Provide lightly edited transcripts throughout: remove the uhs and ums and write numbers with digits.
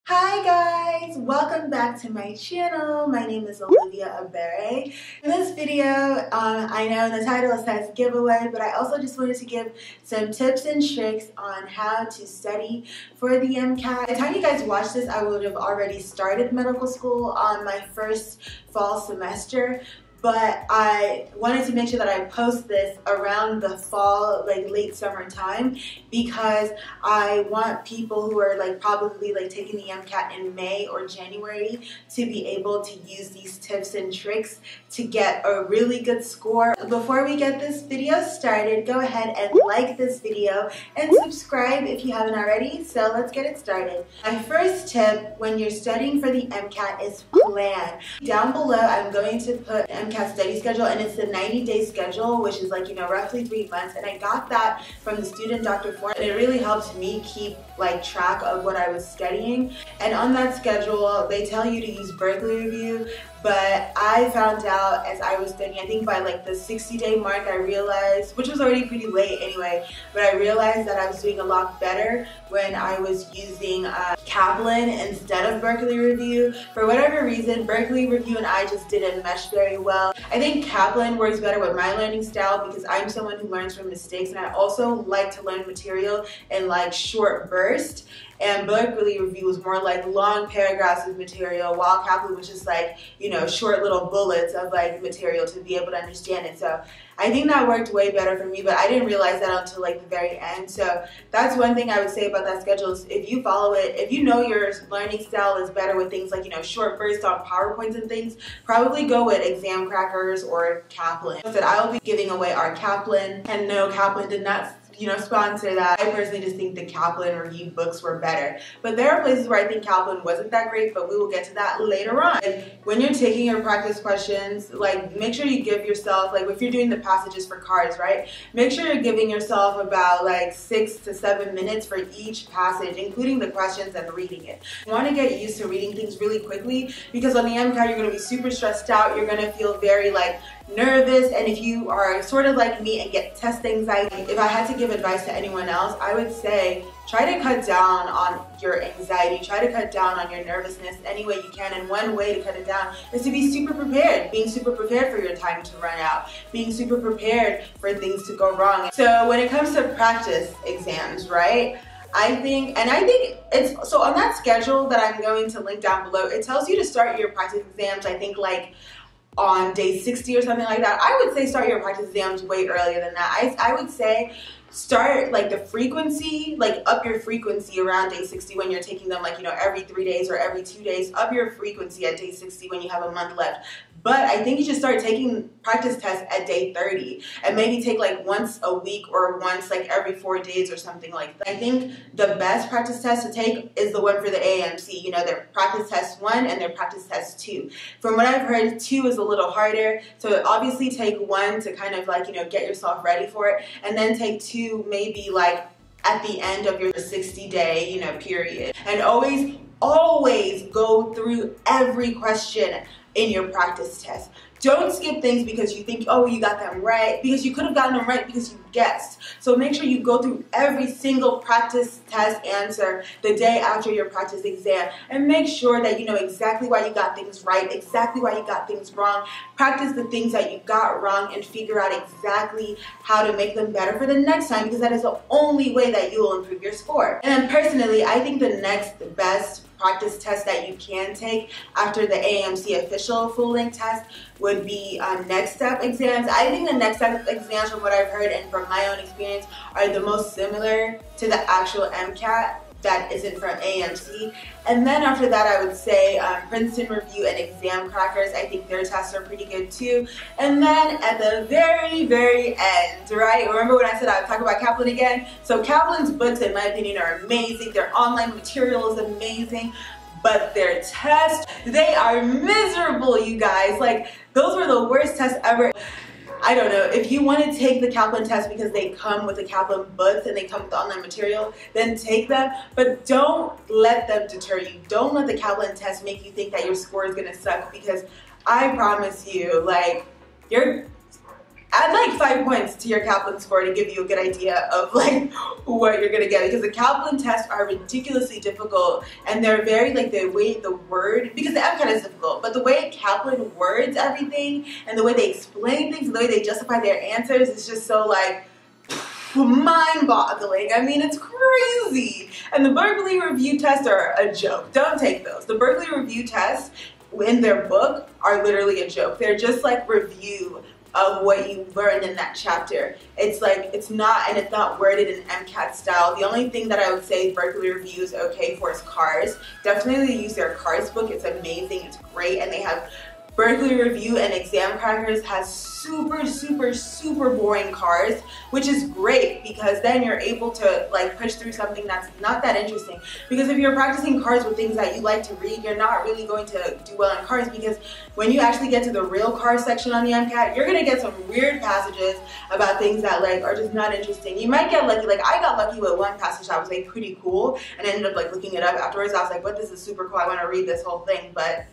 Hi guys, welcome back to my channel. My name is Olivia Ebere. In this video, I know the title says giveaway, but I also just wanted to give some tips and tricks on how to study for the MCAT. By the time you guys watch this, I would have already started medical school on my first fall semester. But I wanted to make sure that I post this around the fall, like late summertime, because I want people who are probably taking the MCAT in May or January to be able to use these tips and tricks to get a really good score. Before we get this video started, go ahead and like this video and subscribe if you haven't already. So let's get it started. My first tip when you're studying for the MCAT is plan. Down below, I'm going to put MCAT study schedule, and it's the 90-day schedule, which is roughly 3 months, and I got that from the student Dr. Form, and it really helped me keep track of what I was studying. And on that schedule, they tell you to use Berkeley Review, but I found out as I was studying, I think by the 60-day mark, I realized, which was already pretty late anyway, but I realized that I was doing a lot better when I was using Kaplan instead of Berkeley Review. For whatever reason, Berkeley Review and I just didn't mesh very well. I think Kaplan works better with my learning style because I'm someone who learns from mistakes, and I also like to learn material in short bursts. And Berkeley Review was more long paragraphs of material, while Kaplan was just short little bullets of material to be able to understand it. So I think that worked way better for me, but I didn't realize that until the very end. So that's one thing I would say about that schedule is if you follow it, if you know your learning style is better with things short bursts on PowerPoints and things, probably go with Exam Crackers or Kaplan. So I'll be giving away our Kaplan, and no, Kaplan did not sponsor that. I personally just think the Kaplan review books were better. But there are places where I think Kaplan wasn't that great, but we will get to that later on. When you're taking your practice questions, make sure you give yourself, if you're doing the passages for cards, right? Make sure you're giving yourself about 6 to 7 minutes for each passage, including the questions and reading it. You want to get used to reading things really quickly, because on the MCAT, you're going to be super stressed out. You're going to feel very nervous, and if you are sort of like me and get test anxiety, if I had to give advice to anyone else, I would say try to cut down on your anxiety, try to cut down on your nervousness any way you can, and one way to cut it down is to be super prepared. Being super prepared for your time to run out, being super prepared for things to go wrong. So when it comes to practice exams, right? I think it's, so on that schedule that I'm going to link down below, it tells you to start your practice exams, I think on day 60 or something like that. I would say start your practice exams way earlier than that. I would say start the frequency, up your frequency around day 60 when you're taking them every 3 days or every 2 days. Up your frequency at day 60 when you have a month left. But I think you should start taking practice tests at day 30 and maybe take once a week or once every 4 days or something like that. I think the best practice test to take is the one for the AMC, their practice test 1 and their practice test 2. From what I've heard, 2 is a little harder. So obviously take 1 to kind of get yourself ready for it, and then take 2 maybe at the end of your 60-day, period. And always go through every question in your practice test. Don't skip things because you think, oh, you got them right, because you could have gotten them right because you guessed. So make sure you go through every single practice test answer the day after your practice exam, and make sure that you know exactly why you got things right, exactly why you got things wrong. Practice the things that you got wrong and figure out exactly how to make them better for the next time, because that is the only way that you will improve your score. And then personally, I think the next best practice test that you can take after the AMC official full-length test would be next step exams. I think the next step exams, from what I've heard and from my own experience, are the most similar to the actual MCAT that isn't from AMC. And then after that, I would say Princeton Review and Exam Crackers. I think their tests are pretty good too. And then at the very, very end, right? Remember when I said I would talk about Kaplan again? So Kaplan's books, in my opinion, are amazing. Their online material is amazing. But their tests, they are miserable, you guys. Those were the worst tests ever. I don't know, if you want to take the Kaplan test because they come with the Kaplan books and they come with the online material, then take them, but don't let them deter you. Don't let the Kaplan test make you think that your score is going to suck, because I promise you, add like 5 points to your Kaplan score to give you a good idea of like what you're gonna get, because the Kaplan tests are ridiculously difficult, and they're very like the way the word, because the MCAT is difficult, but the way Kaplan words everything and the way they explain things and the way they justify their answers is just so like mind-boggling. I mean, it's crazy. And the Berkeley review tests are a joke. Don't take those. The Berkeley review tests in their book are literally a joke. They're just like review of what you learned in that chapter. It's like, it's not worded in MCAT style. The only thing that I would say Berkeley review is okay for is cars. Definitely use their cars book. It's amazing. It's great. And they have Berkeley Review and Exam Crackers has super boring cars, which is great because then you're able to like push through something that's not that interesting. Because if you're practicing cars with things that you like to read, you're not really going to do well in cars, because when you actually get to the real car section on the MCAT, you're gonna get some weird passages about things that like are just not interesting. You might get lucky. Like I got lucky with one passage that was like pretty cool, and I ended up like looking it up afterwards. I was like, what, this is super cool, I want to read this whole thing. But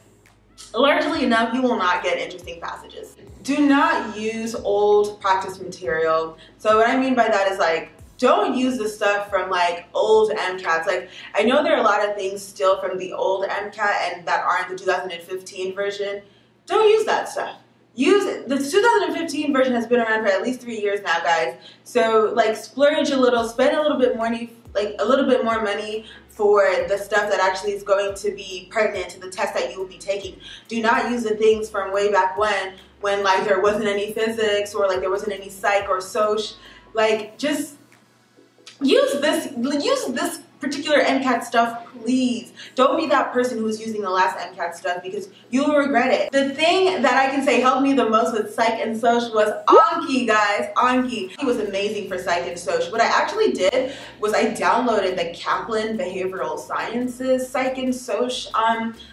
largely enough, you will not get interesting passages. Do not use old practice material. So what I mean by that is like, don't use the stuff from like old MCATs. Like I know there are a lot of things still from the old MCAT and that aren't the 2015 version. Don't use that stuff. Use the 2015 version has been around for at least 3 years now, guys. So like splurge a little, spend a little bit more money, like a little bit more money for the stuff that actually is going to be pertinent to the test that you will be taking. Do not use the things from way back when like there wasn't any physics or like there wasn't any psych or soc. Like just use this particular MCAT stuff, please. Don't be that person who was using the last MCAT stuff, because you will regret it. The thing that I can say helped me the most with psych and soc was Anki, guys. Anki. It was amazing for psych and soc. What I actually did was I downloaded the Kaplan Behavioral Sciences psych and soc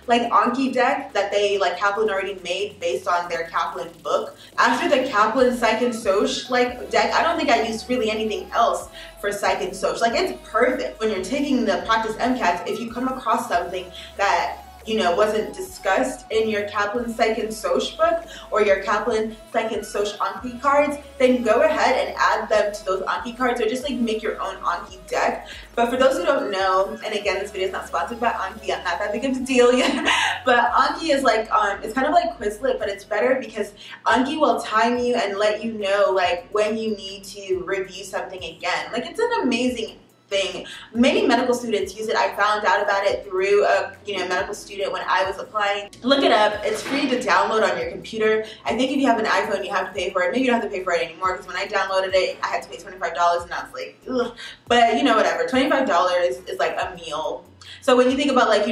like Anki deck that they like Kaplan already made based on their Kaplan book. After the Kaplan psych and soc like deck, I don't think I used really anything else for psych and soc. Like it's perfect when you're taking the practice MCATs. If you come across something that wasn't discussed in your Kaplan Psych and Soc book or your Kaplan Psych and Soc Anki cards, then go ahead and add them to those Anki cards, or just like make your own Anki deck. But for those who don't know, and again, this video is not sponsored by Anki, I'm not that big of a deal yet, but Anki is like, it's kind of like Quizlet, but it's better because Anki will time you and let you know like when you need to review something again. Like it's an amazing thing. Many medical students use it. I found out about it through a medical student when I was applying. Look it up. It's free to download on your computer. I think if you have an iPhone, you have to pay for it. Maybe you don't have to pay for it anymore, because when I downloaded it, I had to pay $25, and I was like, ugh. But whatever. $25 is like a meal. So when you think about like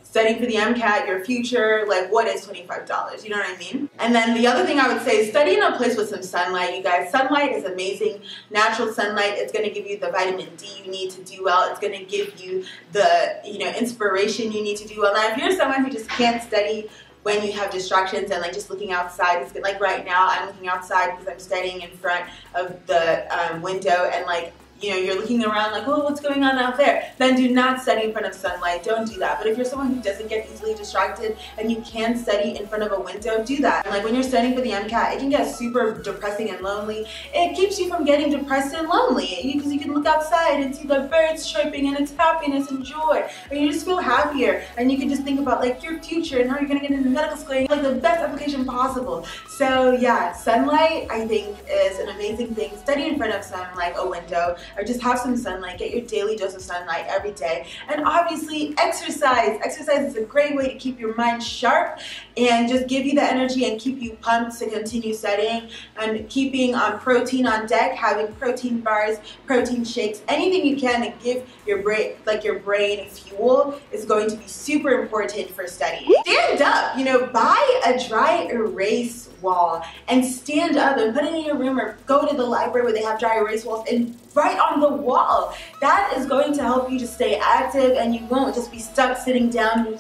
studying for the MCAT, your future, like what is $25? You know what I mean? And then the other thing I would say is study in a place with some sunlight, you guys. Sunlight is amazing. Natural sunlight, it's going to give you the vitamin D you need to do well. It's going to give you the, inspiration you need to do well. Now, if you're someone who just can't study when you have distractions and like just looking outside, it's good. Like right now, I'm looking outside because I'm studying in front of the window, and like, you're looking around like, oh, what's going on out there? Then do not study in front of sunlight. Don't do that. But if you're someone who doesn't get easily distracted and you can study in front of a window, do that. And like when you're studying for the MCAT, it can get super depressing and lonely. It keeps you from getting depressed and lonely, because you can look outside and see the birds chirping, and it's happiness and joy. And you just feel happier. And you can just think about like your future and how you're going to get into medical school, like the best application possible. So yeah, sunlight I think is an amazing thing. Study in front of like a window, or just have some sunlight. Get your daily dose of sunlight every day. And obviously exercise. Exercise is a great way to keep your mind sharp and just give you the energy and keep you pumped to continue studying. And keeping protein on deck, having protein bars, protein shakes, anything you can to give your brain fuel is going to be super important for studying. Stand up, buy a dry erase wall and stand up and put it in your room, or go to the library where they have dry erase walls and write on the wall. That is going to help you to stay active, and you won't just be stuck sitting down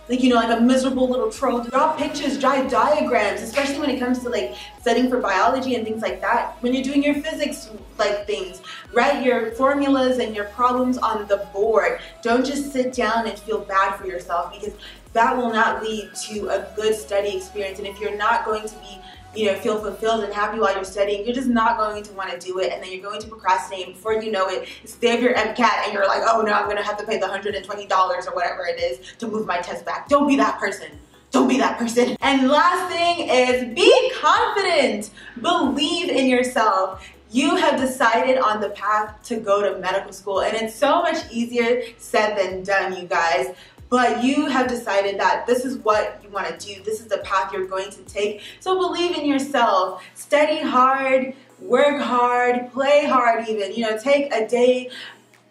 like a miserable little troll. Draw pictures, draw diagrams, especially when it comes to like studying for biology and things like that. When you're doing your physics like things, write your formulas and your problems on the board. Don't just sit down and feel bad for yourself, because that will not lead to a good study experience. And if you're not going to be feel fulfilled and happy while you're studying, you're just not going to want to do it, and then you're going to procrastinate. Before you know it, it's the day of your MCAT and you're like, oh no, I'm going to have to pay the $120 or whatever it is to move my test back. Don't be that person. Don't be that person. And last thing is be confident. Believe in yourself. You have decided on the path to go to medical school, and it's so much easier said than done, you guys. But you have decided that this is what you want to do. This is the path you're going to take. So believe in yourself. Study hard, work hard, play hard even. Take a day,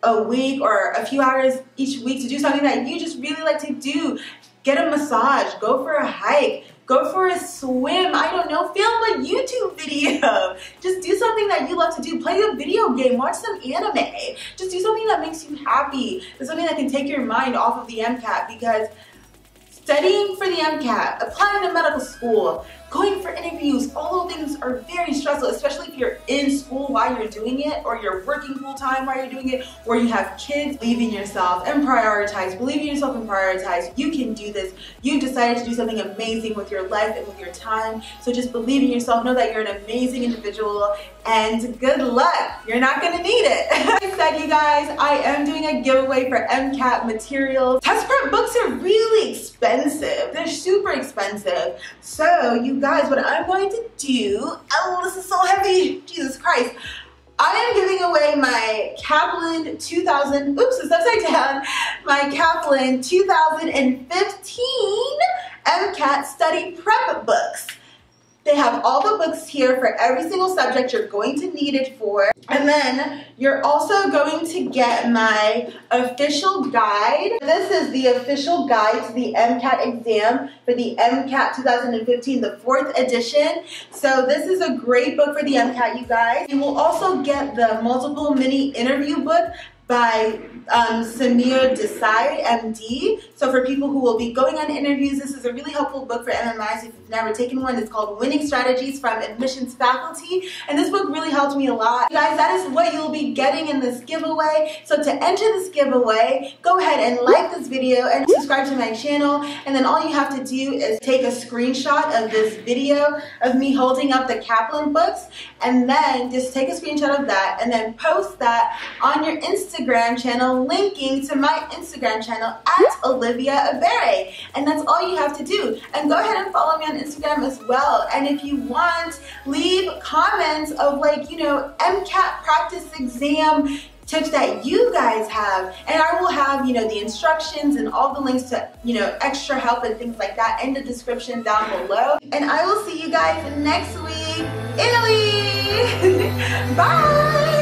a week, or a few hours each week to do something that you just really like to do. Get a massage, go for a hike, go for a swim, I don't know, film a YouTube video. Just do something that you love to do. Play a video game, watch some anime. Just do something that makes you happy. Do something that can take your mind off of the MCAT, because studying for the MCAT, applying to medical school, going for interviews, all those things are very stressful, especially if you're in school while you're doing it, or you're working full-time while you're doing it, or you have kids. Believe in yourself and prioritize. Believe in yourself and prioritize. You can do this. You decided to do something amazing with your life and with your time, so just believe in yourself. Know that you're an amazing individual, and good luck. You're not gonna need it. Like I said, you guys, I am doing a giveaway for MCAT materials. Test prep books are really expensive. They're super expensive. So you guys, what I'm going to do, oh, this is so heavy, Jesus Christ. I am giving away my Kaplan 2000, oops, it's upside down, my Kaplan 2015 MCAT study prep books. They have all the books here for every single subject you're going to need it for. And then you're also going to get my official guide. This is the official guide to the MCAT exam for the MCAT 2015, the 4th edition. So this is a great book for the MCAT, you guys. You will also get the multiple mini interview book by Samir Desai, MD. So for people who will be going on interviews, this is a really helpful book for MMIs if you've never taken one. It's called Winning Strategies from Admissions Faculty. And this book really helped me a lot. You guys, that is what you'll be getting in this giveaway. So to enter this giveaway, go ahead and like this video and subscribe to my channel. And then all you have to do is take a screenshot of this video of me holding up the Kaplan books, and then just take a screenshot of that and then post that on your Instagram channel, linking to my Instagram channel at Olivia Ebere. And that's all you have to do. And go ahead and follow me on Instagram as well. And if you want, leave comments of MCAT practice exam tips that you guys have, and I will have the instructions and all the links to extra help and things like that in the description down below. And I will see you guys next week. Italy! Bye!